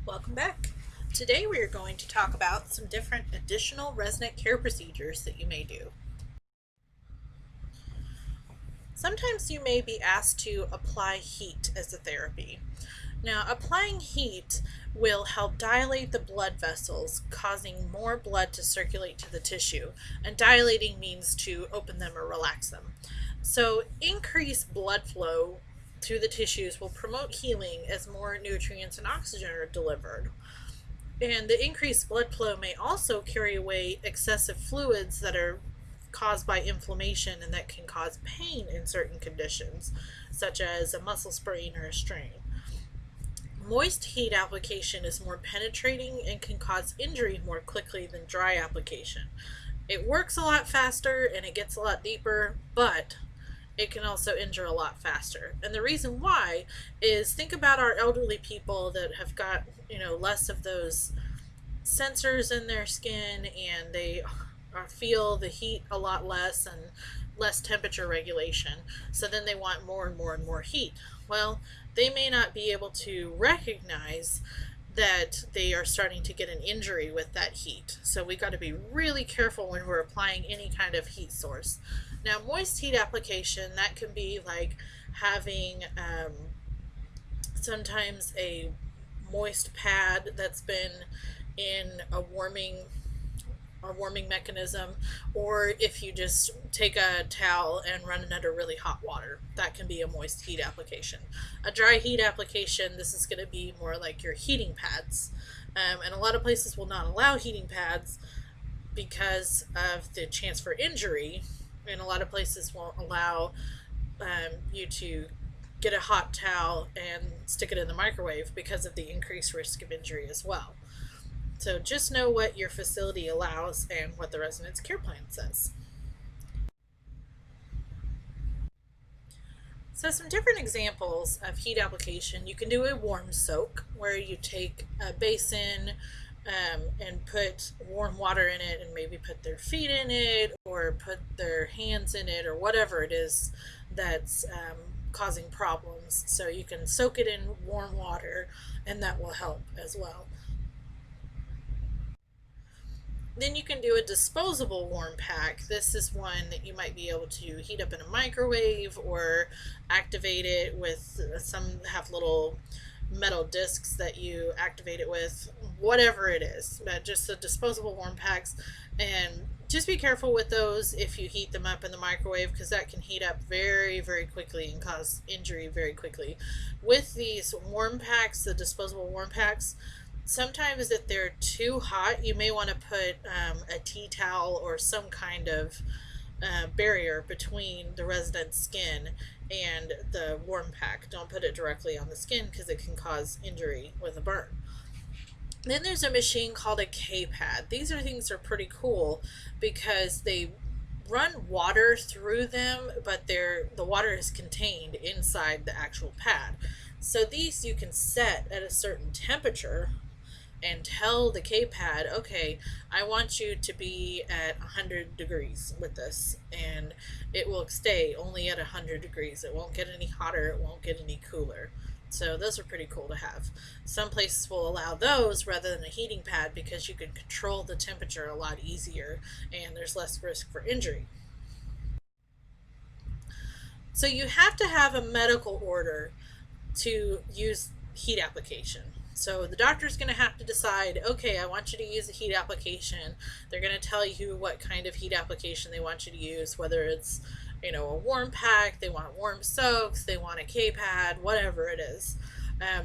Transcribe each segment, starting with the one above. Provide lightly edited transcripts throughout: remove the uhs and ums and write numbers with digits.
Welcome back. Today we are going to talk about some different additional resident care procedures that you may do. Sometimes you may be asked to apply heat as a therapy. Now, applying heat will help dilate the blood vessels, causing more blood to circulate to the tissue, and dilating means to open them or relax them. So, increased blood flow through the tissues will promote healing as more nutrients and oxygen are delivered. And the increased blood flow may also carry away excessive fluids that are caused by inflammation and that can cause pain in certain conditions, such as a muscle sprain or a strain. Moist heat application is more penetrating and can cause injury more quickly than dry application. It works a lot faster and it gets a lot deeper, but it can also injure a lot faster. And the reason why is, think about our elderly people that have got, less of those sensors in their skin, and they feel the heat a lot less and less temperature regulation. So then they want more and more and more heat. Well, they may not be able to recognize that they are starting to get an injury with that heat. So we got to be really careful when we're applying any kind of heat source. Now, moist heat application, that can be like having sometimes a moist pad that's been in a warming mechanism, or if you just take a towel and run it under really hot water, that can be a moist heat application. A dry heat application, this is going to be more like your heating pads, and a lot of places will not allow heating pads because of the chance for injury, and a lot of places won't allow you to get a hot towel and stick it in the microwave because of the increased risk of injury as well. So just know what your facility allows and what the residence care plan says. So some different examples of heat application. You can do a warm soak, where you take a basin and put warm water in it and maybe put their feet in it or put their hands in it or whatever it is that's causing problems. So you can soak it in warm water and that will help as well. Then you can do a disposable warm pack. This is one that you might be able to heat up in a microwave or activate it with, some have little metal discs that you activate it with, whatever it is. But just the disposable warm packs, and just be careful with those if you heat them up in the microwave, because that can heat up very, very quickly and cause injury very quickly. With these warm packs, the disposable warm packs, sometimes if they're too hot, you may want to put a tea towel or some kind of barrier between the resident's skin and the warm pack. Don't put it directly on the skin because it can cause injury with a burn. Then there's a machine called a K-pad. These things are pretty cool because they run water through them, but the water is contained inside the actual pad. So these you can set at a certain temperature and tell the K-pad, okay, I want you to be at 100 degrees with this, and it will stay only at 100 degrees. It won't get any hotter, it won't get any cooler. So those are pretty cool to have. Some places will allow those rather than a heating pad because you can control the temperature a lot easier and there's less risk for injury. So you have to have a medical order to use heat application. So the doctor's going to have to decide, okay, I want you to use a heat application. They're going to tell you what kind of heat application they want you to use, whether it's, a warm pack, they want warm soaks, they want a K-pad, whatever it is.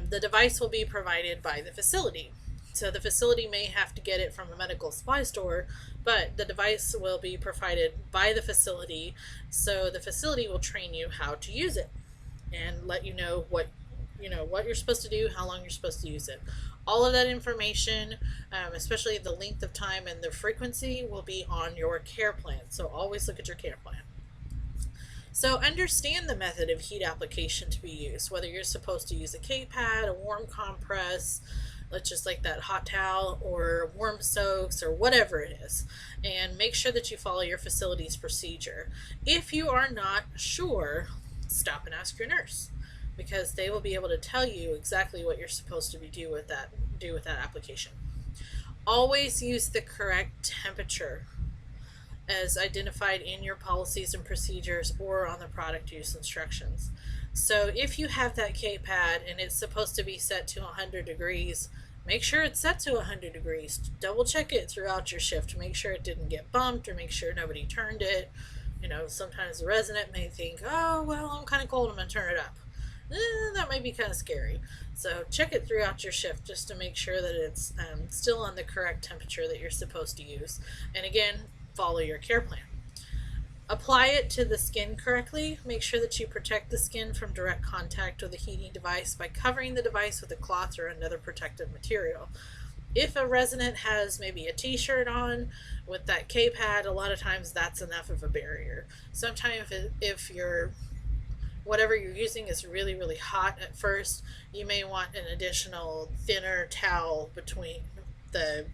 The device will be provided by the facility. So the facility may have to get it from a medical supply store, but the device will be provided by the facility. So the facility will train you how to use it and let you know what you're supposed to do, how long you're supposed to use it. All of that information, especially the length of time and the frequency, will be on your care plan. So always look at your care plan. So understand the method of heat application to be used, whether you're supposed to use a K-pad, a warm compress, let's just like that hot towel, or warm soaks, or whatever it is. And make sure that you follow your facility's procedure. If you are not sure, stop and ask your nurse. because they will be able to tell you exactly what you're supposed to do with that application. Always use the correct temperature as identified in your policies and procedures or on the product use instructions. So if you have that K-pad and it's supposed to be set to 100 degrees, make sure it's set to 100 degrees. Double check it throughout your shift to make sure it didn't get bumped, or make sure nobody turned it. Sometimes the resident may think, oh, well, I'm kind of cold, I'm going to turn it up. That might be kind of scary. So check it throughout your shift just to make sure that it's still on the correct temperature that you're supposed to use. And again, follow your care plan. Apply it to the skin correctly. Make sure that you protect the skin from direct contact with the heating device by covering the device with a cloth or another protective material. If a resident has maybe a t-shirt on with that K-pad, a lot of times that's enough of a barrier. Sometimes if whatever you're using is really, really hot at first, you may want an additional thinner towel between the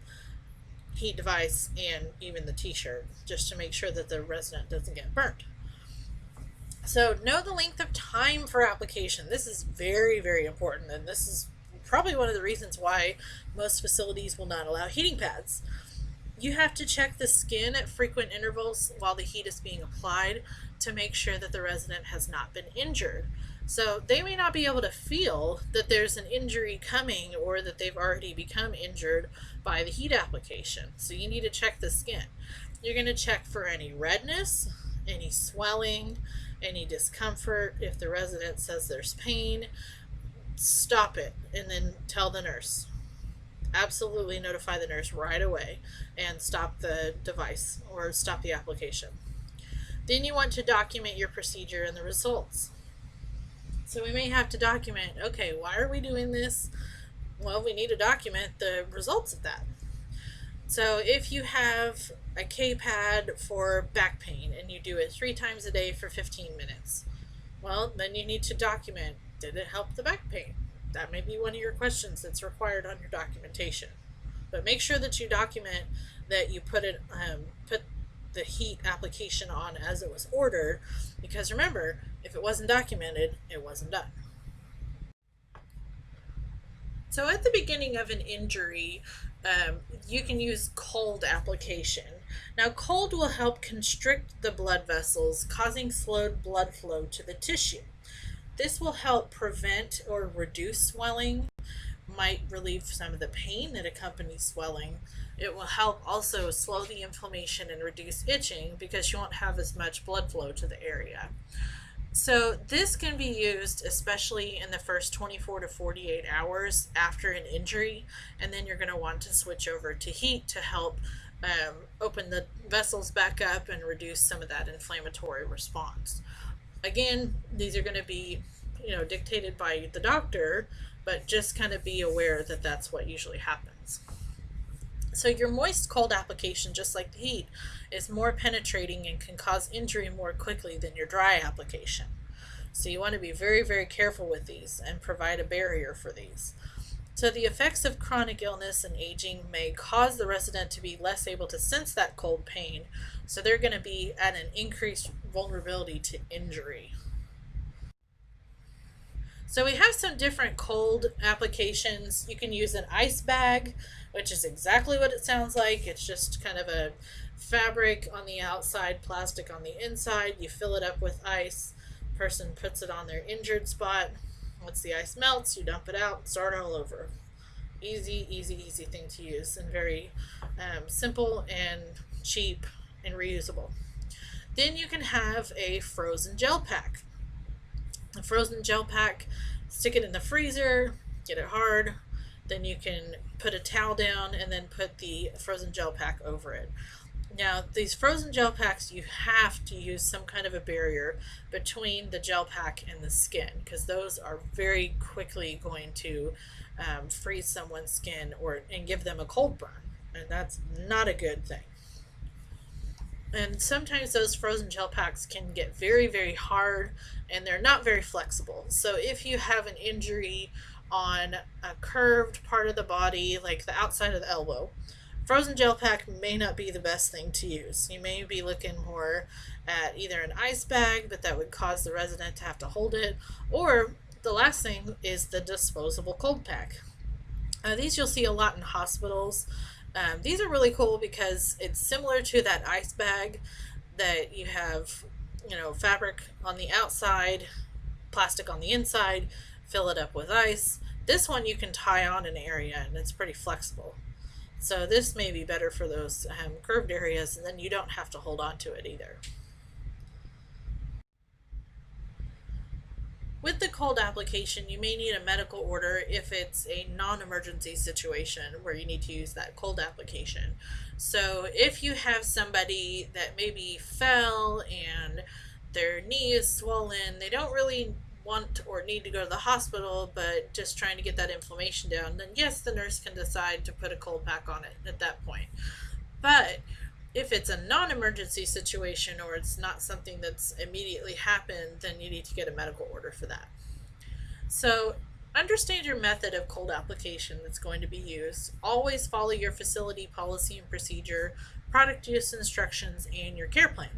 heat device and even the t-shirt, just to make sure that the resident doesn't get burnt. So know the length of time for application. This is very, very important, and this is probably one of the reasons why most facilities will not allow heating pads. You have to check the skin at frequent intervals while the heat is being applied to make sure that the resident has not been injured. So they may not be able to feel that there's an injury coming or that they've already become injured by the heat application. So you need to check the skin. You're going to check for any redness, any swelling, any discomfort. If the resident says there's pain, stop it and then tell the nurse. Absolutely notify the nurse right away and stop the device or stop the application. Then you want to document your procedure and the results. So we may have to document, okay, why are we doing this? Well, we need to document the results of that. So if you have a K-pad for back pain and you do it 3 times a day for 15 minutes, well, then you need to document, did it help the back pain? That may be one of your questions that's required on your documentation. But make sure that you document that you put the heat application on as it was ordered, because remember, if it wasn't documented, it wasn't done. So at the beginning of an injury, you can use cold application. Now, cold will help constrict the blood vessels, causing slowed blood flow to the tissue. This will help prevent or reduce swelling, might relieve some of the pain that accompanies swelling. It will help also slow the inflammation and reduce itching because you won't have as much blood flow to the area. So this can be used especially in the first 24 to 48 hours after an injury, and then you're going to want to switch over to heat to help open the vessels back up and reduce some of that inflammatory response. Again, these are going to be, dictated by the doctor, but just kind of be aware that that's what usually happens. So your moist cold application, just like the heat, is more penetrating and can cause injury more quickly than your dry application. So you want to be very, very careful with these and provide a barrier for these. So the effects of chronic illness and aging may cause the resident to be less able to sense that cold pain, so they're going to be at an increased vulnerability to injury. So we have some different cold applications. You can use an ice bag, which is exactly what it sounds like. It's just kind of a fabric on the outside, plastic on the inside. You fill it up with ice. Person puts it on their injured spot. Once the ice melts, you dump it out and start all over. Easy, easy, easy thing to use, and very simple and cheap and reusable. Then you can have a frozen gel pack. A frozen gel pack, stick it in the freezer, get it hard, then you can put a towel down and then put the frozen gel pack over it. Now, these frozen gel packs, you have to use some kind of a barrier between the gel pack and the skin, because those are very quickly going to freeze someone's skin and give them a cold burn, and that's not a good thing. And sometimes those frozen gel packs can get very, very hard, and they're not very flexible. So if you have an injury on a curved part of the body, like the outside of the elbow, frozen gel pack may not be the best thing to use. You may be looking more at either an ice bag, but that would cause the resident to have to hold it, or The last thing is the disposable cold pack. These you'll see a lot in hospitals. These are really cool because it's similar to that ice bag that you have, fabric on the outside, plastic on the inside, fill it up with ice. This one you can tie on an area and it's pretty flexible. So this may be better for those curved areas, and then you don't have to hold on to it either. With the cold application, you may need a medical order if it's a non-emergency situation where you need to use that cold application. So if you have somebody that maybe fell and their knee is swollen, they don't really want or need to go to the hospital, but just trying to get that inflammation down, then yes, the nurse can decide to put a cold pack on it at that point. But if it's a non-emergency situation or it's not something that's immediately happened, then you need to get a medical order for that. So understand your method of cold application that's going to be used. Always follow your facility policy and procedure, product use instructions, and your care plan.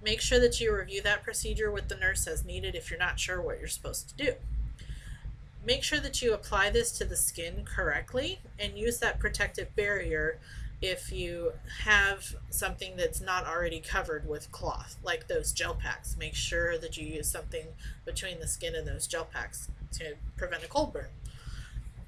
Make sure that you review that procedure with the nurse as needed if you're not sure what you're supposed to do. Make sure that you apply this to the skin correctly and use that protective barrier if you have something that's not already covered with cloth, like those gel packs. Make sure that you use something between the skin and those gel packs to prevent a cold burn.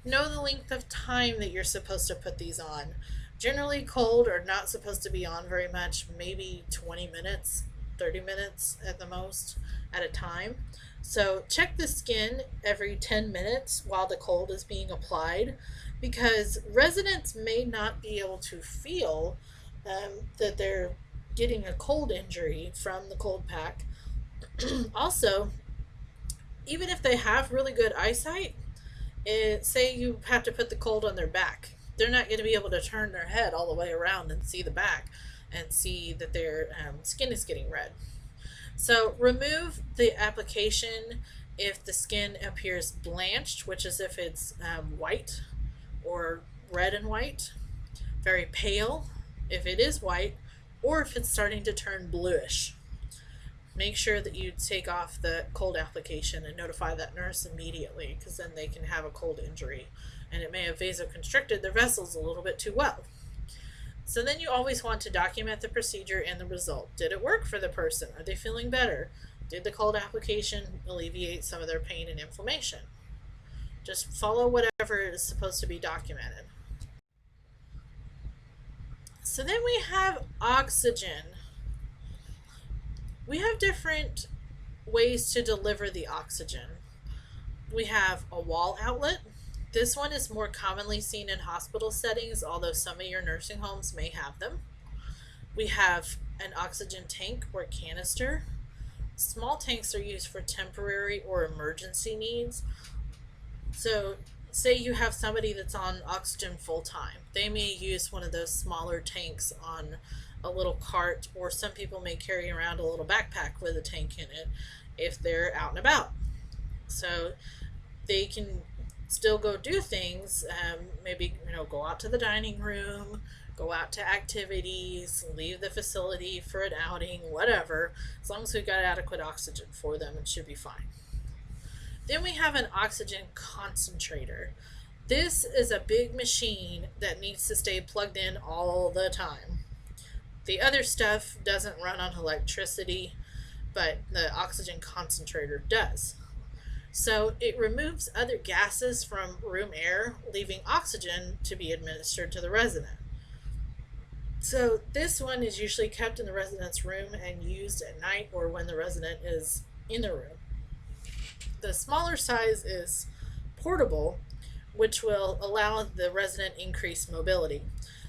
Know the length of time that you're supposed to put these on. Generally, cold are not supposed to be on very much, maybe 20 minutes, 30 minutes at the most at a time. So check the skin every 10 minutes while the cold is being applied, because residents may not be able to feel that they're getting a cold injury from the cold pack. Also, even if they have really good eyesight, say you have to put the cold on their back, they're not going to be able to turn their head all the way around and see the back and see that their skin is getting red. So remove the application if the skin appears blanched, which is if it's white or red and white, very pale if it is white, or if it's starting to turn bluish. Make sure that you take off the cold application and notify that nurse immediately, because then they can have a cold injury and it may have vasoconstricted their vessels a little bit too well. So then you always want to document the procedure and the result. Did it work for the person? Are they feeling better? Did the cold application alleviate some of their pain and inflammation? Just follow whatever is supposed to be documented. So then we have oxygen. We have different ways to deliver the oxygen. We have a wall outlet. This one is more commonly seen in hospital settings, although some of your nursing homes may have them. We have an oxygen tank or canister. Small tanks are used for temporary or emergency needs. So say you have somebody that's on oxygen full time. They may use one of those smaller tanks on a little cart, or some people may carry around a little backpack with a tank in it if they're out and about. So they can still go do things, maybe go out to the dining room, go out to activities, leave the facility for an outing, whatever. As long as we've got adequate oxygen for them, it should be fine. Then we have an oxygen concentrator. This is a big machine that needs to stay plugged in all the time. The other stuff doesn't run on electricity, but the oxygen concentrator does. So it removes other gases from room air, leaving oxygen to be administered to the resident. So this one is usually kept in the resident's room and used at night or when the resident is in the room. The smaller size is portable, which will allow the resident increased mobility.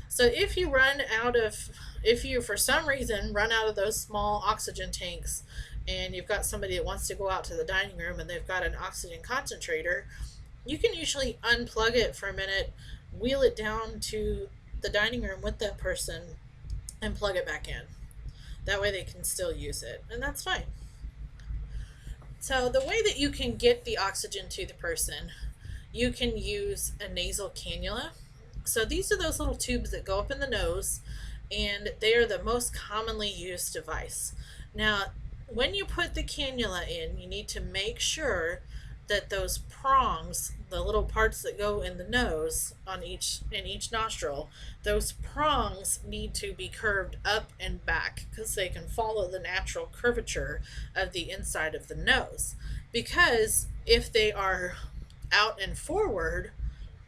So if you for some reason run out of those small oxygen tanks and you've got somebody that wants to go out to the dining room and they've got an oxygen concentrator, you can usually unplug it for a minute, wheel it down to the dining room with that person, and plug it back in. That way they can still use it, and that's fine. So the way that you can get the oxygen to the person, you can use a nasal cannula. So these are those little tubes that go up in the nose, and they are the most commonly used device. Now, when you put the cannula in, you need to make sure that those prongs, the little parts that go in the nose on each nostril, those prongs need to be curved up and back because they can follow the natural curvature of the inside of the nose. Because if they are out and forward,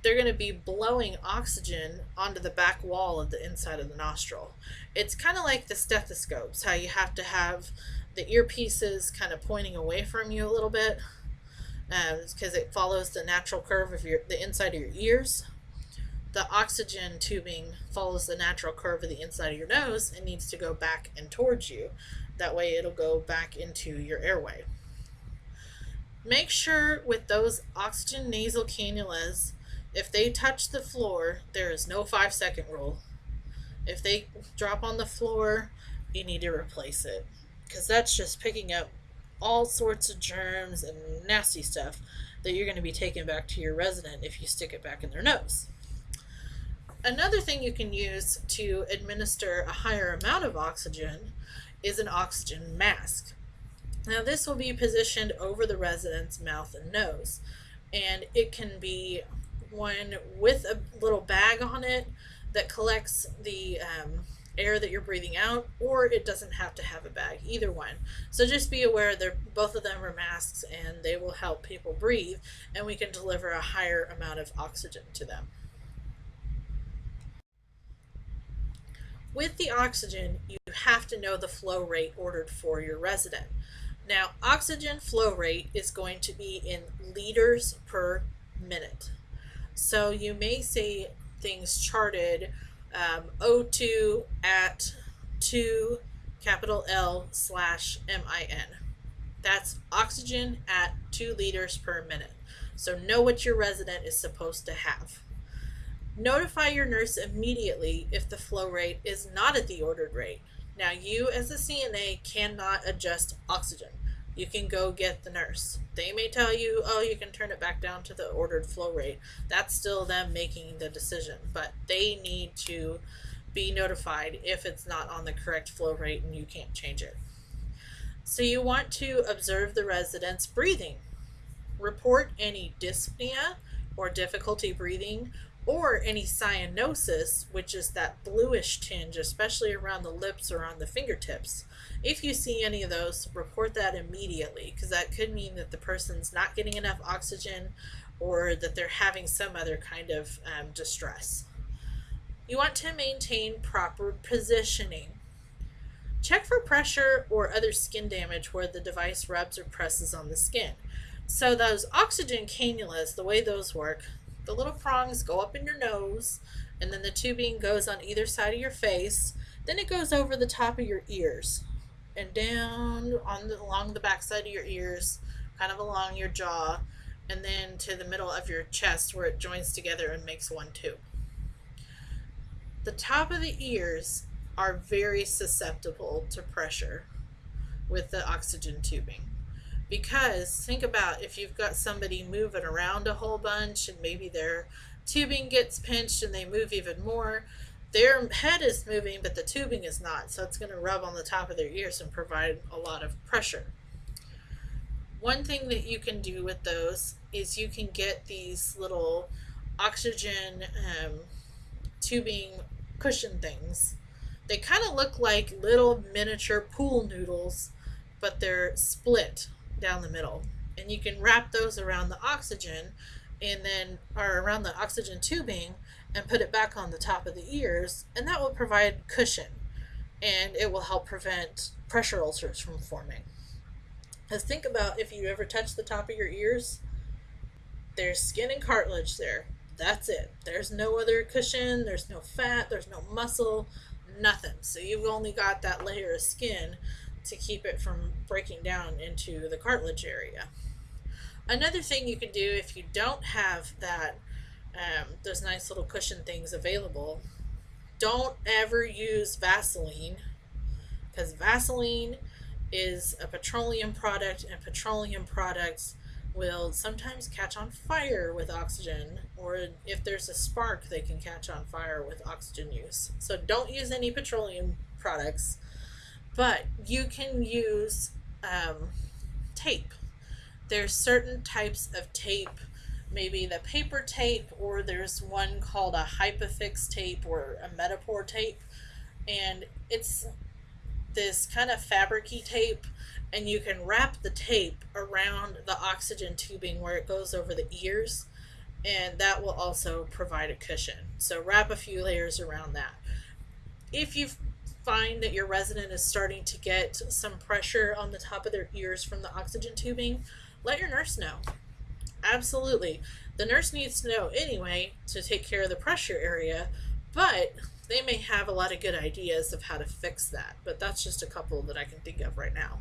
they're going to be blowing oxygen onto the back wall of the inside of the nostril. It's kind of like the stethoscopes, how you have to have the earpieces kind of pointing away from you a little bit because it follows the natural curve of the inside of your ears. The oxygen tubing follows the natural curve of the inside of your nose and needs to go back and towards you. That way it'll go back into your airway. Make sure with those oxygen nasal cannulas, if they touch the floor, there is no 5-second rule. If they drop on the floor, you need to replace it because that's just picking up all sorts of germs and nasty stuff that you're going to be taking back to your resident if you stick it back in their nose. Another thing you can use to administer a higher amount of oxygen is an oxygen mask. Now, this will be positioned over the resident's mouth and nose, and it can be one with a little bag on it that collects the air that you're breathing out, or it doesn't have to have a bag, either one. So just be aware that both of them are masks and they will help people breathe, and we can deliver a higher amount of oxygen to them. With the oxygen, you have to know the flow rate ordered for your resident. Now, oxygen flow rate is going to be in liters per minute. So you may see things charted O2 at 2 capital L/MIN. That's oxygen at 2 liters per minute. So know what your resident is supposed to have. Notify your nurse immediately if the flow rate is not at the ordered rate. Now, you as a CNA cannot adjust oxygen. You can go get the nurse. They may tell you, oh, you can turn it back down to the ordered flow rate. That's still them making the decision, but they need to be notified if it's not on the correct flow rate and you can't change it. So you want to observe the resident's breathing. Report any dyspnea or difficulty breathing, or any cyanosis, which is that bluish tinge, especially around the lips or on the fingertips. If you see any of those, report that immediately, because that could mean that the person's not getting enough oxygen or that they're having some other kind of distress. You want to maintain proper positioning. Check for pressure or other skin damage where the device rubs or presses on the skin. So those oxygen cannulas, the way those work, the little prongs go up in your nose, and then the tubing goes on either side of your face. Then it goes over the top of your ears and down along the back side of your ears, kind of along your jaw, and then to the middle of your chest where it joins together and makes one tube. The top of the ears are very susceptible to pressure with the oxygen tubing. Because think about if you've got somebody moving around a whole bunch and maybe their tubing gets pinched and they move even more, their head is moving but the tubing is not, so it's going to rub on the top of their ears and provide a lot of pressure. One thing that you can do with those is you can get these little oxygen tubing cushion things. They kind of look like little miniature pool noodles, but they're split down the middle, and you can wrap those around the oxygen or around the oxygen tubing and put it back on the top of the ears, and that will provide cushion, and it will help prevent pressure ulcers from forming. Because think about if you ever touch the top of your ears, there's skin and cartilage there. That's it. There's no other cushion, there's no fat, there's no muscle, nothing. So you've only got that layer of skin to keep it from breaking down into the cartilage area. Another thing you can do if you don't have that those nice little cushion things available, don't ever use Vaseline, because Vaseline is a petroleum product, and petroleum products will sometimes catch on fire with oxygen, or if there's a spark they can catch on fire with oxygen use. So don't use any petroleum products. But you can use tape. there's certain types of tape, maybe the paper tape, or there's one called a hypofix tape or a Metapore tape, and it's this kind of fabricy tape, and you can wrap the tape around the oxygen tubing where it goes over the ears, and that will also provide a cushion. So wrap a few layers around that. If you find that your resident is starting to get some pressure on the top of their ears from the oxygen tubing, let your nurse know. Absolutely. The nurse needs to know anyway to take care of the pressure area, but they may have a lot of good ideas of how to fix that. But that's just a couple that I can think of right now.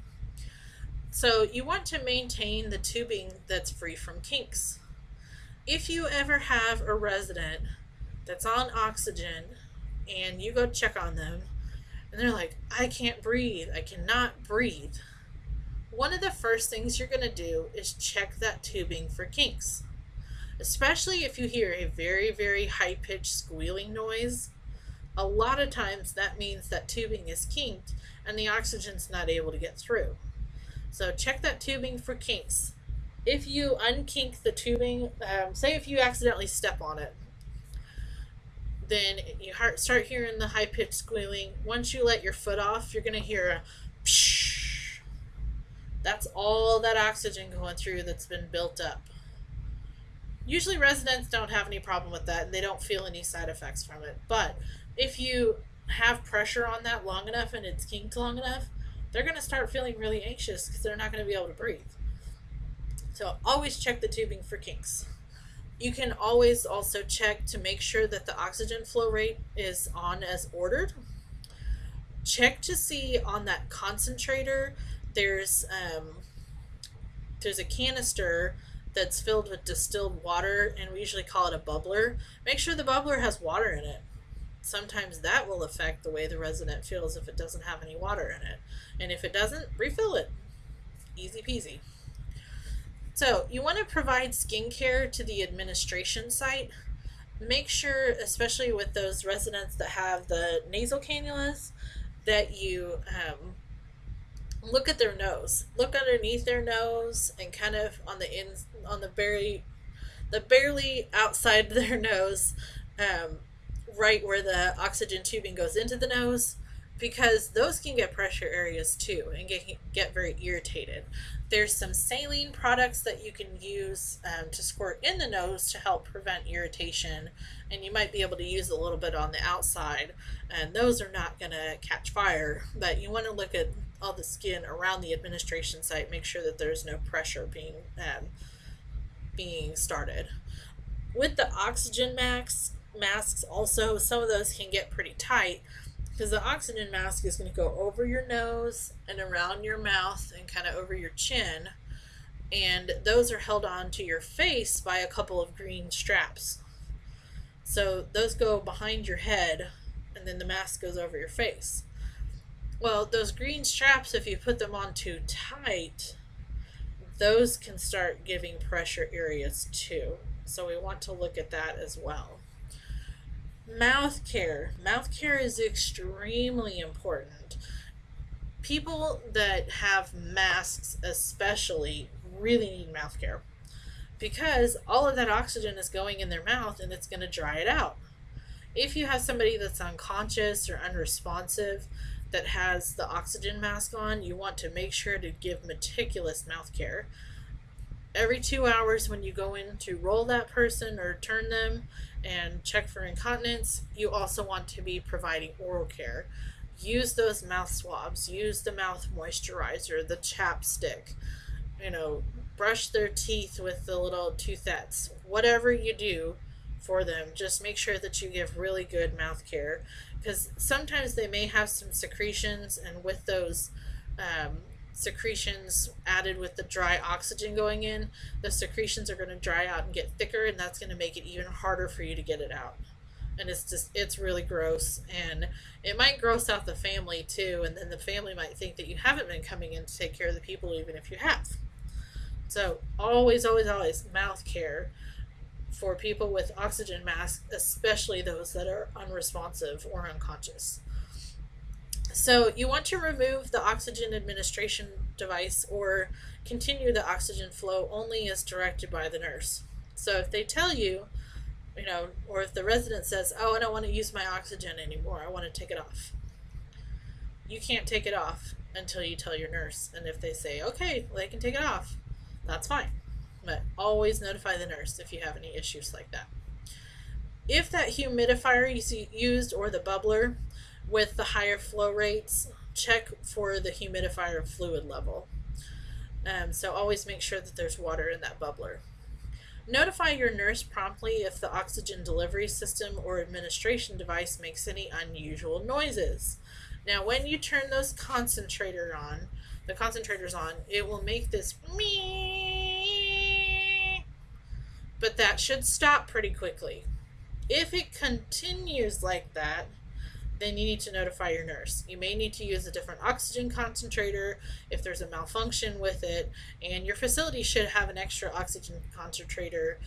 So you want to maintain the tubing that's free from kinks. If you ever have a resident that's on oxygen and you go check on them and they're like, I can't breathe, I cannot breathe, one of the first things you're going to do is check that tubing for kinks. Especially if you hear a very, very high pitched squealing noise, a lot of times that means that tubing is kinked and the oxygen's not able to get through. So check that tubing for kinks. If you unkink the tubing, say if you accidentally step on it, then you start hearing the high pitched squealing. Once you let your foot off, you're going to hear a psh. That's all that oxygen going through that's been built up. Usually residents don't have any problem with that and they don't feel any side effects from it. But if you have pressure on that long enough and it's kinked long enough, they're going to start feeling really anxious because they're not going to be able to breathe. So always check the tubing for kinks. You can always also check to make sure that the oxygen flow rate is on as ordered. Check to see on that concentrator, there's a canister that's filled with distilled water, and we usually call it a bubbler. Make sure the bubbler has water in it. Sometimes that will affect the way the resident feels if it doesn't have any water in it. And if it doesn't, refill it. Easy peasy. So you want to provide skincare to the administration site. Make sure, especially with those residents that have the nasal cannulas, that you look at their nose. Look underneath their nose and kind of on the barely outside of their nose, right where the oxygen tubing goes into the nose, because those can get pressure areas too and get very irritated. There's some saline products that you can use to squirt in the nose to help prevent irritation, and you might be able to use a little bit on the outside, and those are not going to catch fire, but you want to look at all the skin around the administration site, make sure that there's no pressure being started. With the oxygen masks also, some of those can get pretty tight because the oxygen mask is going to go over your nose and around your mouth and kind of over your chin, and those are held on to your face by a couple of green straps. So those go behind your head and then the mask goes over your face. Well, those green straps, if you put them on too tight, those can start giving pressure areas too. So we want to look at that as well. Mouth care. Mouth care is extremely important. People that have masks especially really need mouth care because all of that oxygen is going in their mouth and it's going to dry it out. If you have somebody that's unconscious or unresponsive that has the oxygen mask on, you want to make sure to give meticulous mouth care. Every 2 hours when you go in to roll that person or turn them and check for incontinence, you also want to be providing oral care. Use those mouth swabs, use the mouth moisturizer, the chapstick, brush their teeth with the little toothettes. Whatever you do for them, just make sure that you give really good mouth care, because sometimes they may have some secretions, and with those secretions added with the dry oxygen going in, the secretions are going to dry out and get thicker, and that's going to make it even harder for you to get it out. And it's really gross, and it might gross out the family too, and then the family might think that you haven't been coming in to take care of the people even if you have. So always mouth care for people with oxygen masks, especially those that are unresponsive or unconscious. So you want to remove the oxygen administration device or continue the oxygen flow only as directed by the nurse. So if they tell you, or if the resident says, "Oh, I don't want to use my oxygen anymore, I want to take it off," you can't take it off until you tell your nurse. And if they say, "Okay, well, they can take it off," that's fine. But always notify the nurse if you have any issues like that. If that humidifier you used or the bubbler with the higher flow rates, check for the humidifier fluid level. So always make sure that there's water in that bubbler. Notify your nurse promptly if the oxygen delivery system or administration device makes any unusual noises. Now, when you turn those concentrators on, it will make this me, but that should stop pretty quickly. If it continues like that, then you need to notify your nurse. You may need to use a different oxygen concentrator if there's a malfunction with it, and your facility should have an extra oxygen concentrator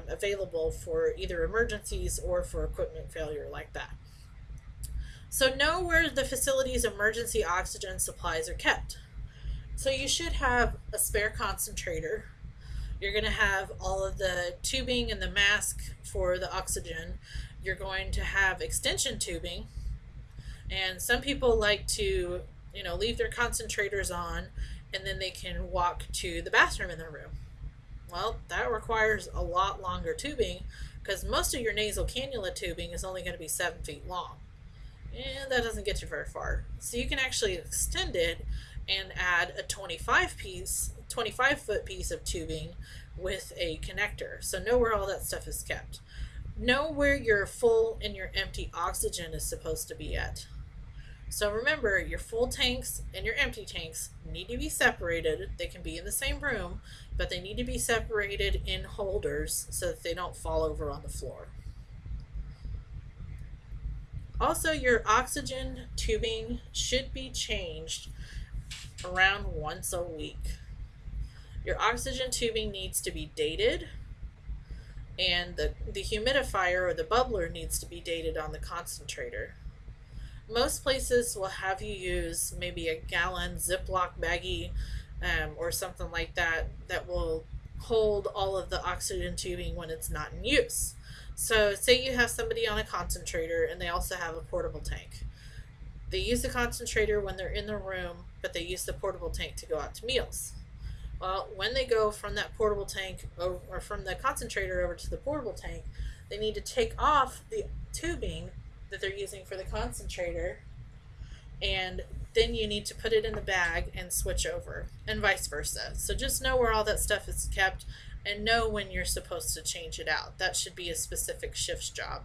available for either emergencies or for equipment failure like that. So know where the facility's emergency oxygen supplies are kept. So you should have a spare concentrator. You're going to have all of the tubing and the mask for the oxygen. You're going to have extension tubing. And some people like to, leave their concentrators on and then they can walk to the bathroom in their room. Well, that requires a lot longer tubing because most of your nasal cannula tubing is only going to be 7 feet long. And that doesn't get you very far. So you can actually extend it and add a 25 foot piece of tubing with a connector. So know where all that stuff is kept. Know where your full and your empty oxygen is supposed to be at. So remember, your full tanks and your empty tanks need to be separated. They can be in the same room, but they need to be separated in holders so that they don't fall over on the floor. Also, your oxygen tubing should be changed around once a week. Your oxygen tubing needs to be dated, and the humidifier or the bubbler needs to be dated on the concentrator. Most places will have you use maybe a gallon Ziploc baggie or something like that will hold all of the oxygen tubing when it's not in use. So say you have somebody on a concentrator and they also have a portable tank. They use the concentrator when they're in the room, but they use the portable tank to go out to meals. Well, when they go from that portable tank or from the concentrator over to the portable tank, they need to take off the tubing that they're using for the concentrator, and then you need to put it in the bag and switch over, and vice versa. So just know where all that stuff is kept and know when you're supposed to change it out. That should be a specific shift's job.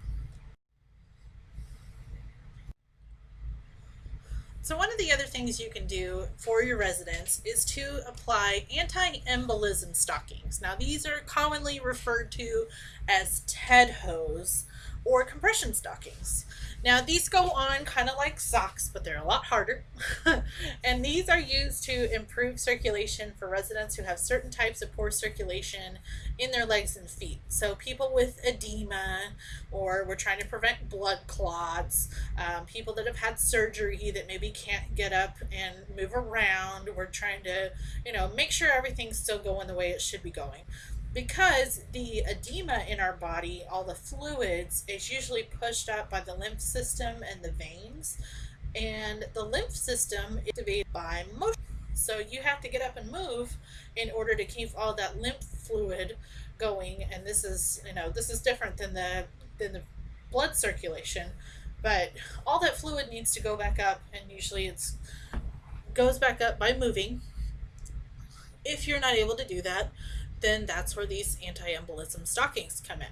So one of the other things you can do for your residents is to apply anti-embolism stockings. Now these are commonly referred to as TED hose or compression stockings. Now these go on kind of like socks, but they're a lot harder. And these are used to improve circulation for residents who have certain types of poor circulation in their legs and feet. So people with edema, or we're trying to prevent blood clots, people that have had surgery that maybe can't get up and move around. We're trying to, make sure everything's still going the way it should be going. Because the edema in our body, all the fluids, is usually pushed up by the lymph system and the veins. And the lymph system is activated by motion. So you have to get up and move in order to keep all that lymph fluid going. And this is different than the blood circulation. But all that fluid needs to go back up, and usually it goes back up by moving. If you're not able to do that, then that's where these anti-embolism stockings come in.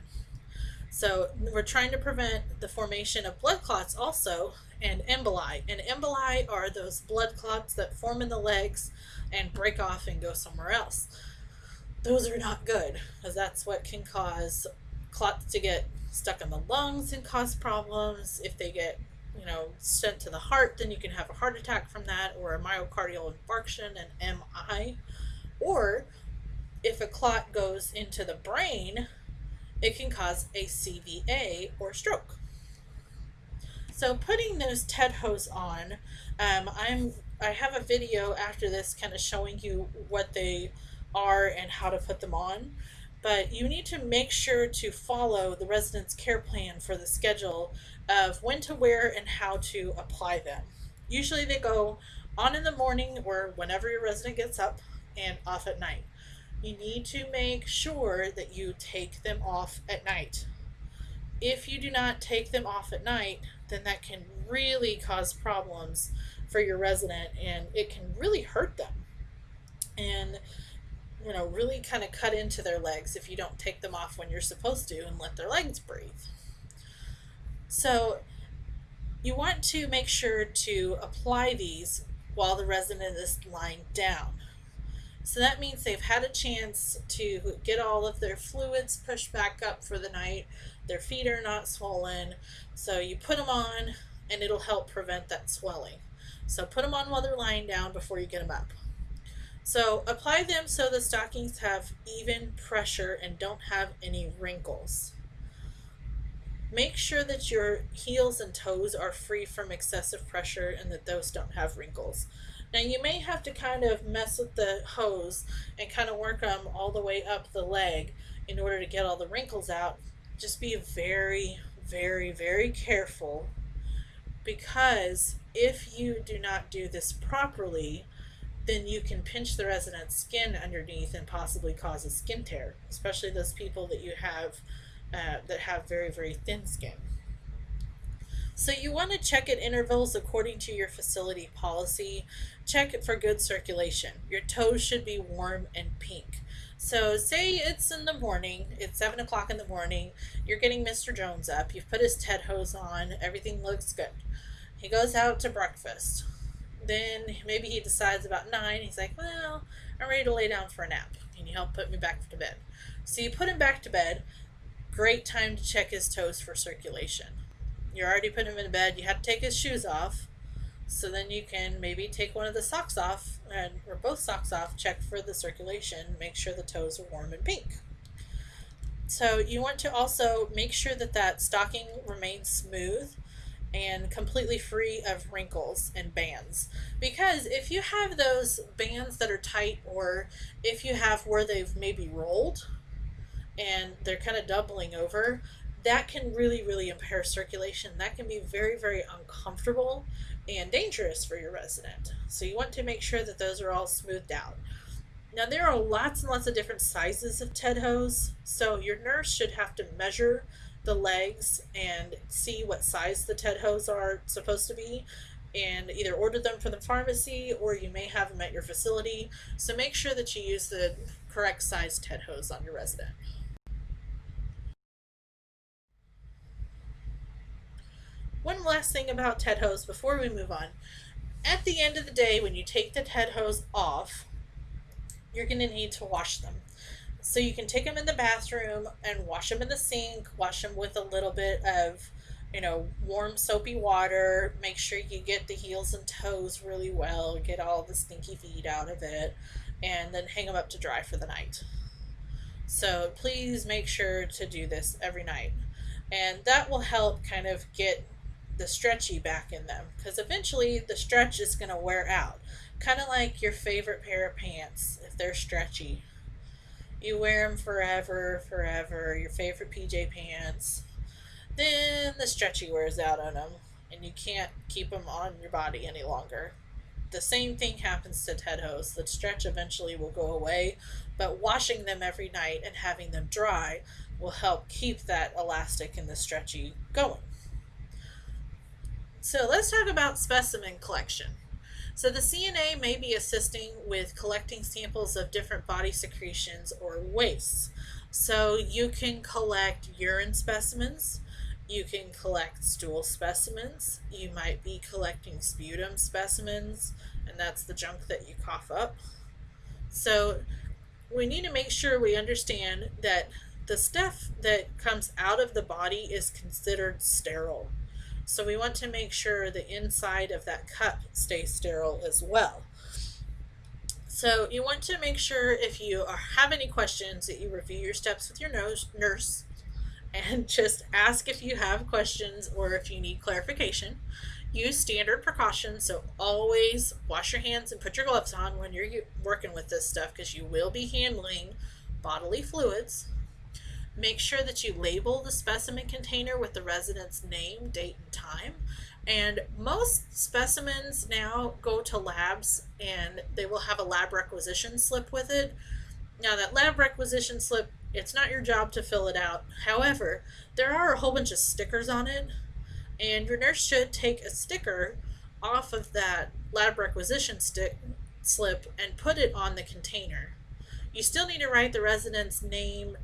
So we're trying to prevent the formation of blood clots also, and emboli. And emboli are those blood clots that form in the legs and break off and go somewhere else. Those are not good, because that's what can cause clots to get stuck in the lungs and cause problems. If they get sent to the heart, then you can have a heart attack from that, or a myocardial infarction, an MI. Or if a clot goes into the brain, it can cause a CVA or stroke. So putting those TED hose on, I have a video after this kind of showing you what they are and how to put them on. But you need to make sure to follow the resident's care plan for the schedule of when to wear and how to apply them. Usually they go on in the morning or whenever your resident gets up, and off at night. You need to make sure that you take them off at night. If you do not take them off at night, then that can really cause problems for your resident, and it can really hurt them and really kind of cut into their legs if you don't take them off when you're supposed to and let their legs breathe. So you want to make sure to apply these while the resident is lying down. So that means they've had a chance to get all of their fluids pushed back up for the night. Their feet are not swollen. So you put them on and it'll help prevent that swelling. So put them on while they're lying down before you get them up. So apply them so the stockings have even pressure and don't have any wrinkles. Make sure that your heels and toes are free from excessive pressure and that those don't have wrinkles. Now you may have to kind of mess with the hose and kind of work them all the way up the leg in order to get all the wrinkles out. Just be very, very, very careful, because if you do not do this properly, then you can pinch the resident's skin underneath and possibly cause a skin tear, especially those people that you have that have very, very thin skin. So you want to check at intervals according to your facility policy. Check it for good circulation. Your toes should be warm and pink. So say it's in the morning, it's 7 o'clock in the morning, you're getting Mr. Jones up, you've put his TED hose on, everything looks good. He goes out to breakfast. Then maybe he decides about 9, he's like, well, I'm ready to lay down for a nap. Can you help put me back to bed? So you put him back to bed. Great time to check his toes for circulation. You already put him in bed, you have to take his shoes off. So then you can maybe take one of the socks off, or both socks off, check for the circulation, make sure the toes are warm and pink. So you want to also make sure that that stocking remains smooth and completely free of wrinkles and bands. Because if you have those bands that are tight, or if you have where they've maybe rolled and they're kind of doubling over, that can really, really impair circulation. That can be very, very uncomfortable and dangerous for your resident. So you want to make sure that those are all smoothed out. Now there are lots and lots of different sizes of TED hose, so your nurse should have to measure the legs and see what size the TED hose are supposed to be, and either order them from the pharmacy or you may have them at your facility. So make sure that you use the correct size TED hose on your resident. One last thing about TED hose before we move on. At the end of the day, when you take the TED hose off, you're going to need to wash them. So you can take them in the bathroom and wash them in the sink, wash them with a little bit of, warm soapy water. Make sure you get the heels and toes really well, get all the stinky feet out of it, and then hang them up to dry for the night. So please make sure to do this every night. And that will help kind of get the stretchy back in them, because eventually the stretch is going to wear out. Kind of like your favorite pair of pants, if they're stretchy. You wear them forever, your favorite PJ pants. Then the stretchy wears out on them, and you can't keep them on your body any longer. The same thing happens to TED hose. The stretch eventually will go away, but washing them every night and having them dry will help keep that elastic and the stretchy going. So let's talk about specimen collection. So the CNA may be assisting with collecting samples of different body secretions or wastes. So you can collect urine specimens, you can collect stool specimens, you might be collecting sputum specimens, and that's the junk that you cough up. So we need to make sure we understand that the stuff that comes out of the body is considered sterile. So we want to make sure the inside of that cup stays sterile as well. So you want to make sure, if you have any questions, that you review your steps with your nurse and just ask if you have questions or if you need clarification. Use standard precautions, so always wash your hands and put your gloves on when you're working with this stuff because you will be handling bodily fluids. Make sure that you label the specimen container with the resident's name, date, and time. And most specimens now go to labs and they will have a lab requisition slip with it. Now, that lab requisition slip, it's not your job to fill it out. However, there are a whole bunch of stickers on it, and your nurse should take a sticker off of that lab requisition slip and put it on the container. You still need to write the resident's name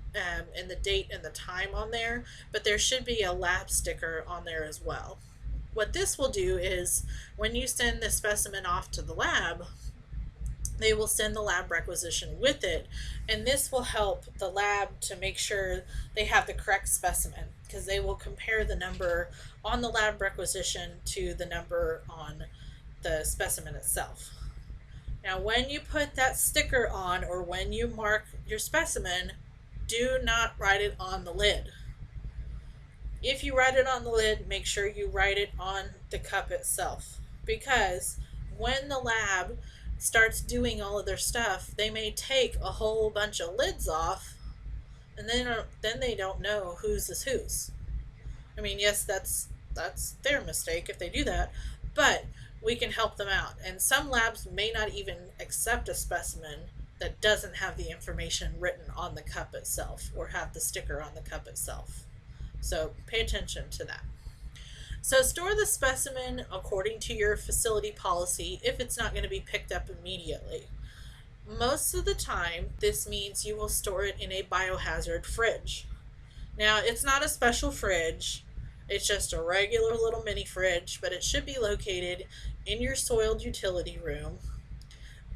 and the date and the time on there, but there should be a lab sticker on there as well. What this will do is when you send the specimen off to the lab, they will send the lab requisition with it, and this will help the lab to make sure they have the correct specimen because they will compare the number on the lab requisition to the number on the specimen itself. Now, when you put that sticker on or when you mark your specimen, do not write it on the lid. If you write it on the lid, make sure you write it on the cup itself, because when the lab starts doing all of their stuff, they may take a whole bunch of lids off, and then they don't know whose is whose. I mean, yes, that's their mistake if they do that, but we can help them out. And some labs may not even accept a specimen that doesn't have the information written on the cup itself or have the sticker on the cup itself. So pay attention to that. So store the specimen according to your facility policy if it's not going to be picked up immediately. Most of the time, this means you will store it in a biohazard fridge. Now, it's not a special fridge. It's just a regular little mini fridge, but it should be located in your soiled utility room,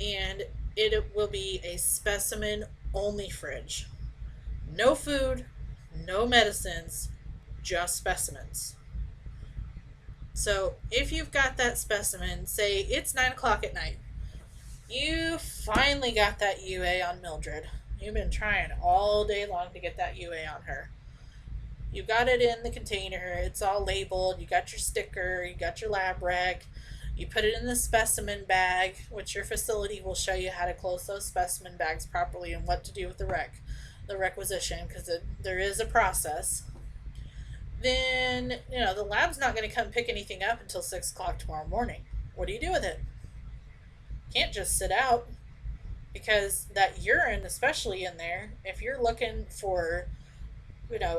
and it will be a specimen only fridge. No food, no medicines, just specimens. So if you've got that specimen, say it's 9 o'clock at night, you finally got that UA on Mildred. You've been trying all day long to get that UA on her. You got it in the container, it's all labeled, you got your sticker, you got your lab rec, you put it in the specimen bag, which your facility will show you how to close those specimen bags properly and what to do with the requisition, because there is a process. Then, the lab's not going to come pick anything up until 6 o'clock tomorrow morning. What do you do with it? Can't just sit out, because that urine, especially in there, if you're looking for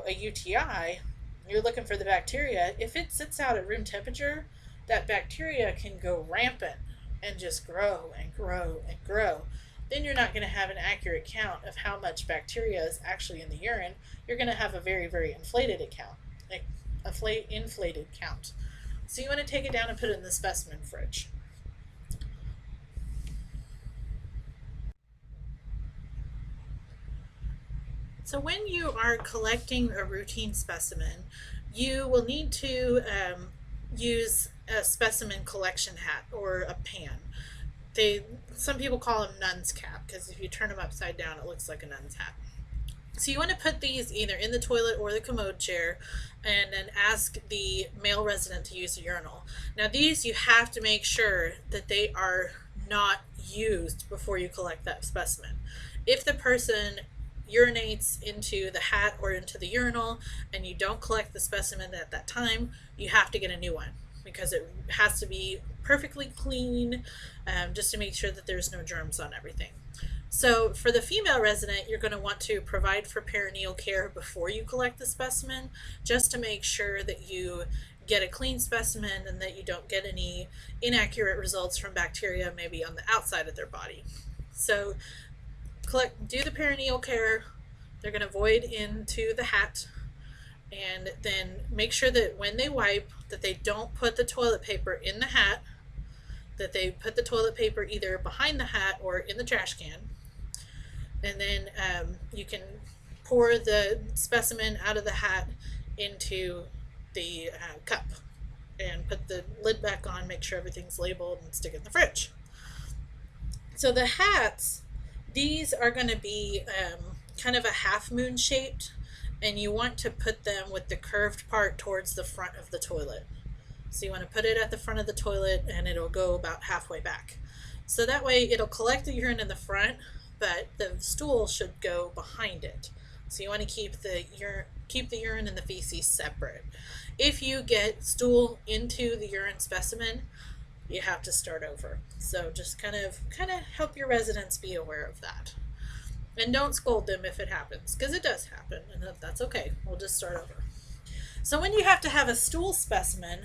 a UTI, you're looking for the bacteria. If it sits out at room temperature, that bacteria can go rampant and just grow and grow and grow. Then you're not going to have an accurate count of how much bacteria is actually in the urine. You're going to have a very, very inflated count. So you want to take it down and put it in the specimen fridge. So when you are collecting a routine specimen, you will need to use a specimen collection hat or a pan. Some people call them nun's cap, because if you turn them upside down, it looks like a nun's hat. So you want to put these either in the toilet or the commode chair, and then ask the male resident to use the urinal. Now, these you have to make sure that they are not used before you collect that specimen. If the person urinates into the hat or into the urinal and you don't collect the specimen at that time, you have to get a new one, because it has to be perfectly clean, just to make sure that there's no germs on everything. So for the female resident, you're going to want to provide for perineal care before you collect the specimen, just to make sure that you get a clean specimen and that you don't get any inaccurate results from bacteria maybe on the outside of their body. So do the perineal care. They're going to void into the hat, and then make sure that when they wipe, that they don't put the toilet paper in the hat, that they put the toilet paper either behind the hat or in the trash can. And then you can pour the specimen out of the hat into the cup and put the lid back on, make sure everything's labeled, and stick it in the fridge. So the hats, these are going to be kind of a half moon shaped, and you want to put them with the curved part towards the front of the toilet. So you want to put it at the front of the toilet and it'll go about halfway back. So that way it'll collect the urine in the front, but the stool should go behind it. So you want to keep the urine and the feces separate. If you get stool into the urine specimen, you have to start over. So just kind of help your residents be aware of that. And don't scold them if it happens, because it does happen, and that's okay. We'll just start over. So when you have to have a stool specimen,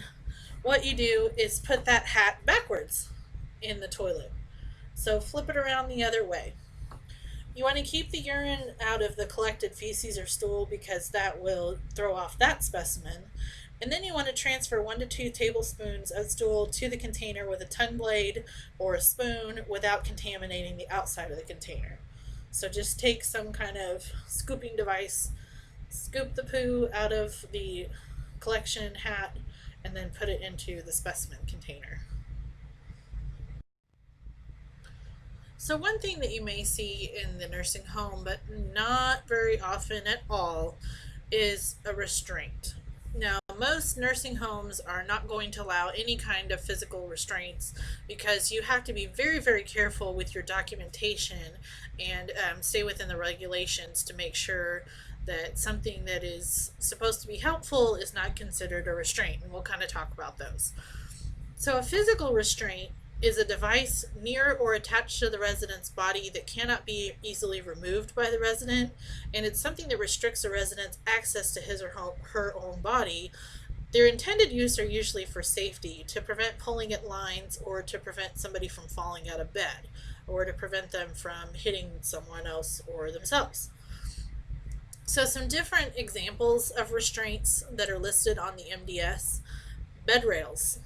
what you do is put that hat backwards in the toilet. So flip it around the other way. You want to keep the urine out of the collected feces or stool because that will throw off that specimen. And then you want to transfer 1 to 2 tablespoons of stool to the container with a tongue blade or a spoon without contaminating the outside of the container. So just take some kind of scooping device, scoop the poo out of the collection hat, and then put it into the specimen container. So one thing that you may see in the nursing home, but not very often at all, is a restraint. Now, most nursing homes are not going to allow any kind of physical restraints because you have to be very, very careful with your documentation and stay within the regulations to make sure that something that is supposed to be helpful is not considered a restraint. And we'll kind of talk about those. So a physical restraint is a device near or attached to the resident's body that cannot be easily removed by the resident, and it's something that restricts the resident's access to his or her own body. Their intended use are usually for safety, to prevent pulling at lines or to prevent somebody from falling out of bed or to prevent them from hitting someone else or themselves. So some different examples of restraints that are listed on the MDS: bed rails,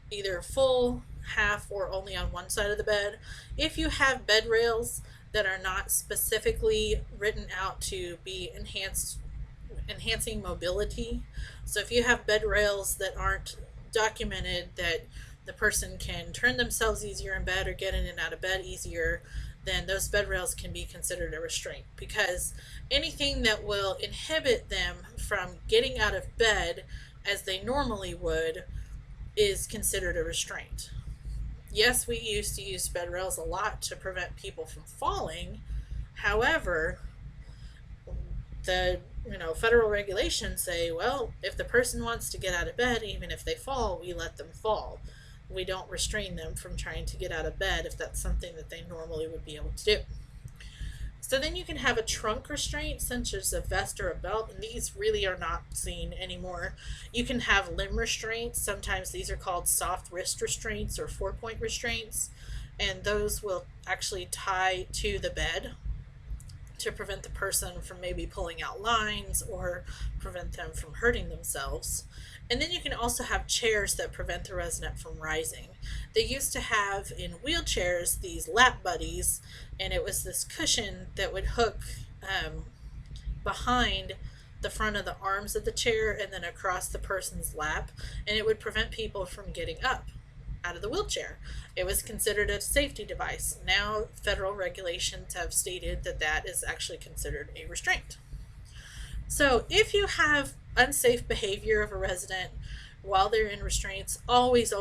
either full, half, or only on one side of the bed. If you have bed rails that are not specifically written out to be enhancing mobility, so if you have bed rails that aren't documented that the person can turn themselves easier in bed or get in and out of bed easier, then those bed rails can be considered a restraint, because anything that will inhibit them from getting out of bed as they normally would is considered a restraint. Yes, we used to use bed rails a lot to prevent people from falling. However, the federal regulations say, well, if the person wants to get out of bed, even if they fall, we let them fall. We don't restrain them from trying to get out of bed if that's something that they normally would be able to do. So then you can have a trunk restraint, such as a vest or a belt, and these really are not seen anymore. You can have limb restraints. Sometimes these are called soft wrist restraints or 4-point restraints, and those will actually tie to the bed to prevent the person from maybe pulling out lines or prevent them from hurting themselves. And then you can also have chairs that prevent the resident from rising. They used to have in wheelchairs these lap buddies, and it was this cushion that would hook behind the front of the arms of the chair and then across the person's lap, and it would prevent people from getting up out of the wheelchair. It was considered a safety device. Now federal regulations have stated that that is actually considered a restraint. So if you have unsafe behavior of a resident while they're in restraints, always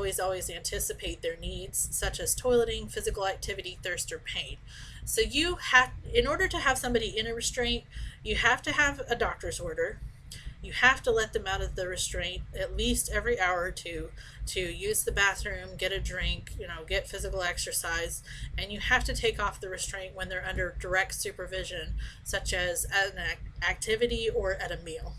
anticipate their needs, such as toileting, physical activity, thirst, or pain. So in order to have somebody in a restraint, you have to have a doctor's order. You have to let them out of the restraint at least every hour or two to use the bathroom, get a drink, get physical exercise, and you have to take off the restraint when they're under direct supervision, such as at an activity or at a meal.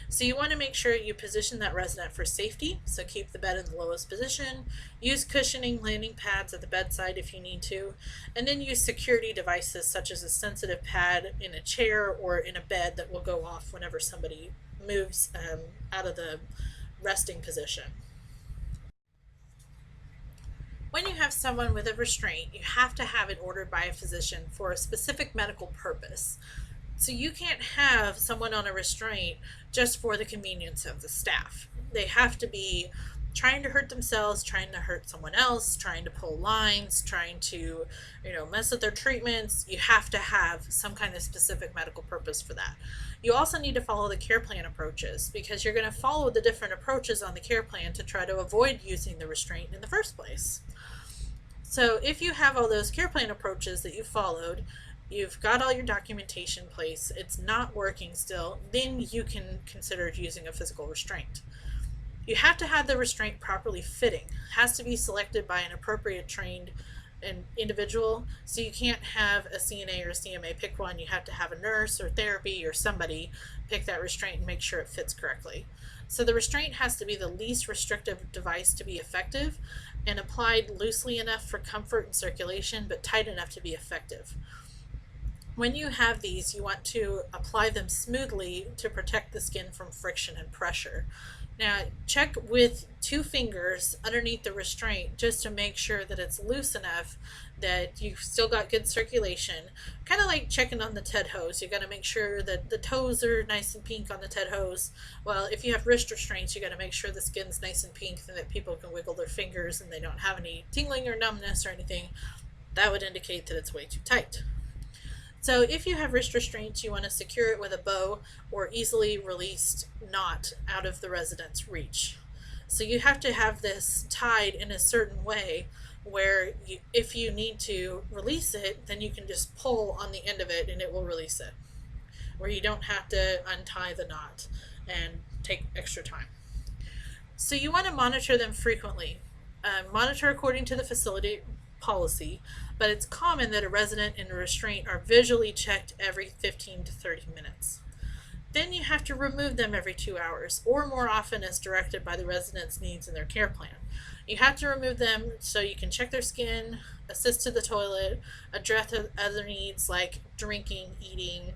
So you want to make sure you position that resident for safety, so keep the bed in the lowest position, use cushioning landing pads at the bedside if you need to, and then use security devices such as a sensitive pad in a chair or in a bed that will go off whenever somebody moves out of the resting position. When you have someone with a restraint, you have to have it ordered by a physician for a specific medical purpose. So you can't have someone on a restraint just for the convenience of the staff. They have to be trying to hurt themselves, trying to hurt someone else, trying to pull lines, trying to, mess with their treatments, you have to have some kind of specific medical purpose for that. You also need to follow the care plan approaches, because you're going to follow the different approaches on the care plan to try to avoid using the restraint in the first place. So if you have all those care plan approaches that you followed, you've got all your documentation in place, it's not working still, then you can consider using a physical restraint. You have to have the restraint properly fitting. It has to be selected by an appropriate trained individual. So you can't have a CNA or a CMA pick one. You have to have a nurse or therapy or somebody pick that restraint and make sure it fits correctly. So the restraint has to be the least restrictive device to be effective and applied loosely enough for comfort and circulation, but tight enough to be effective. When you have these, you want to apply them smoothly to protect the skin from friction and pressure. Now, check with 2 fingers underneath the restraint just to make sure that it's loose enough that you've still got good circulation. Kind of like checking on the TED hose. You got to make sure that the toes are nice and pink on the TED hose. Well, if you have wrist restraints, you got to make sure the skin's nice and pink and that people can wiggle their fingers and they don't have any tingling or numbness or anything. That would indicate that it's way too tight. So if you have wrist restraints, you want to secure it with a bow or easily released knot out of the resident's reach. So you have to have this tied in a certain way where if you need to release it, then you can just pull on the end of it and it will release it, where you don't have to untie the knot and take extra time. So you want to monitor them frequently. Monitor according to the facility policy, but it's common that a resident and a restraint are visually checked every 15 to 30 minutes. Then you have to remove them every 2 hours, or more often as directed by the resident's needs in their care plan. You have to remove them so you can check their skin, assist to the toilet, address other needs like drinking, eating,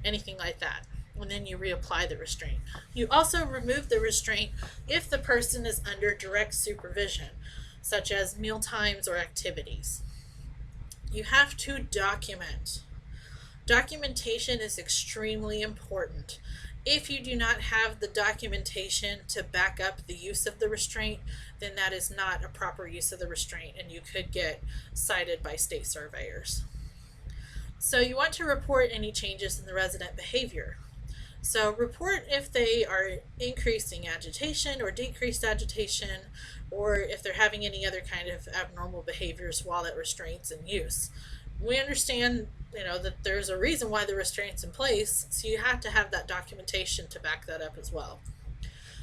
anything like that. And then you reapply the restraint. You also remove the restraint if the person is under direct supervision, such as meal times or activities. You have to document. Documentation is extremely important. If you do not have the documentation to back up the use of the restraint, then that is not a proper use of the restraint and you could get cited by state surveyors. So you want to report any changes in the resident behavior. So report if they are increasing agitation or decreased agitation, or if they're having any other kind of abnormal behaviors while that restraint's in use. We understand, that there's a reason why the restraint's in place, so you have to have that documentation to back that up as well.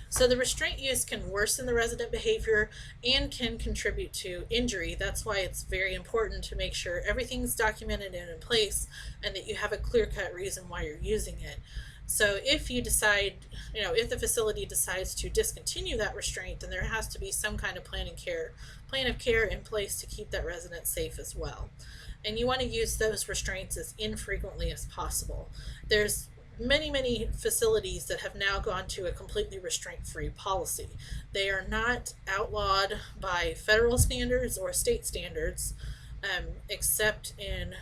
So the restraint use can worsen the resident behavior and can contribute to injury. That's why it's very important to make sure everything's documented and in place and that you have a clear-cut reason why you're using it. So if you decide, if the facility decides to discontinue that restraint, then there has to be some kind of plan of care in place to keep that resident safe as well. And you want to use those restraints as infrequently as possible. There's many facilities that have now gone to a completely restraint-free policy. They are not outlawed by federal standards or state standards, except in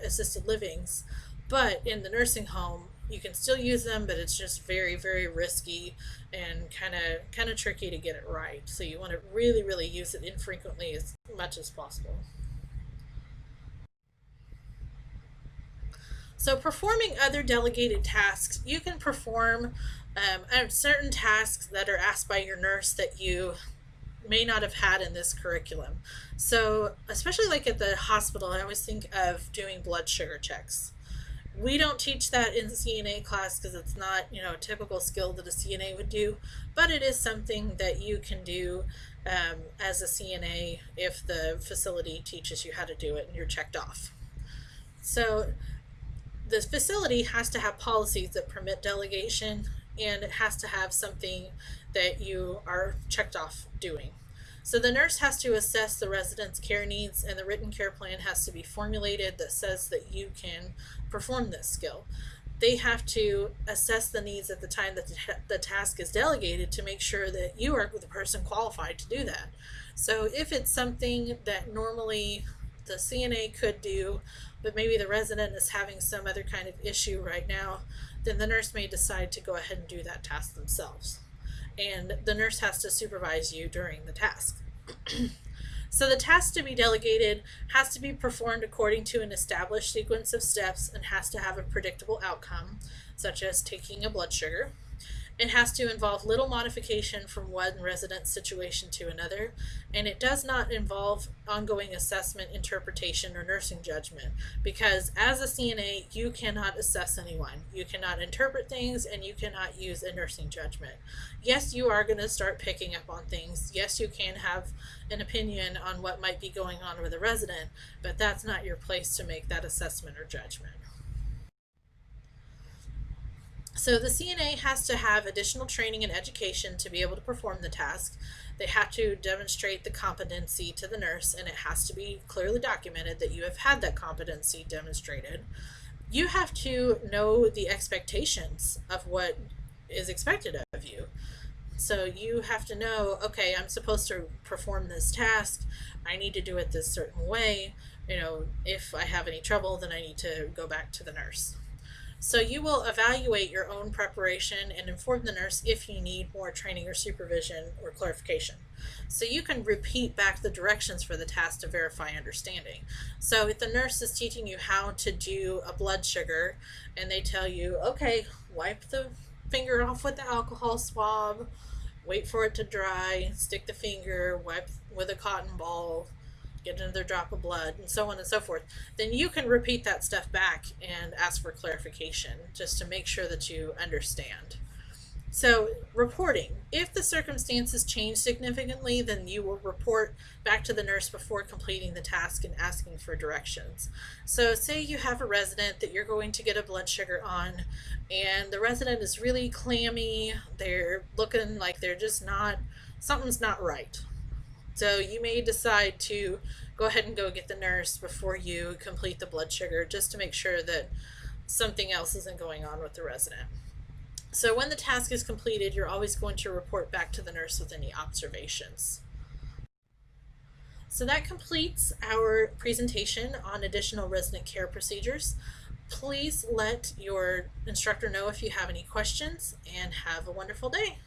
assisted livings. But in the nursing home, you can still use them, but it's just very, very risky and kind of tricky to get it right. So you want to really use it infrequently as much as possible. So performing other delegated tasks, you can perform certain tasks that are asked by your nurse that you may not have had in this curriculum. So especially like at the hospital, I always think of doing blood sugar checks. We don't teach that in the CNA class because it's not, a typical skill that a CNA would do, but it is something that you can do as a CNA if the facility teaches you how to do it and you're checked off. So the facility has to have policies that permit delegation, and it has to have something that you are checked off doing. So the nurse has to assess the resident's care needs, and the written care plan has to be formulated that says that you can perform this skill. They have to assess the needs at the time that the task is delegated to make sure that you are the person qualified to do that. So if it's something that normally the CNA could do, but maybe the resident is having some other kind of issue right now, then the nurse may decide to go ahead and do that task themselves. and the nurse has to supervise you during the task. So the task to be delegated has to be performed according to an established sequence of steps and has to have a predictable outcome, such as taking a blood sugar. It has to involve little modification from one resident's situation to another, and it does not involve ongoing assessment, interpretation, or nursing judgment, because as a CNA, you cannot assess anyone. You cannot interpret things, and you cannot use a nursing judgment. Yes, you are going to start picking up on things. Yes, you can have an opinion on what might be going on with a resident, but that's not your place to make that assessment or judgment. So the CNA has to have additional training and education to be able to perform the task. They have to demonstrate the competency to the nurse, and it has to be clearly documented that you have had that competency demonstrated. You have to know the expectations of what is expected of you. So you have to know, okay, I'm supposed to perform this task. I need to do it this certain way. If I have any trouble, then I need to go back to the nurse. So you will evaluate your own preparation and inform the nurse if you need more training or supervision or clarification. So you can repeat back the directions for the task to verify understanding. So if the nurse is teaching you how to do a blood sugar and they tell you, okay, wipe the finger off with the alcohol swab, wait for it to dry, stick the finger, wipe with a cotton ball, get another drop of blood, and so on and so forth, then you can repeat that stuff back and ask for clarification just to make sure that you understand. So reporting. If the circumstances change significantly, then you will report back to the nurse before completing the task and asking for directions. So say you have a resident that you're going to get a blood sugar on, and the resident is really clammy, they're looking like they're just something's not right. So you may decide to go ahead and go get the nurse before you complete the blood sugar, just to make sure that something else isn't going on with the resident. So when the task is completed, you're always going to report back to the nurse with any observations. So that completes our presentation on additional resident care procedures. Please let your instructor know if you have any questions, and have a wonderful day.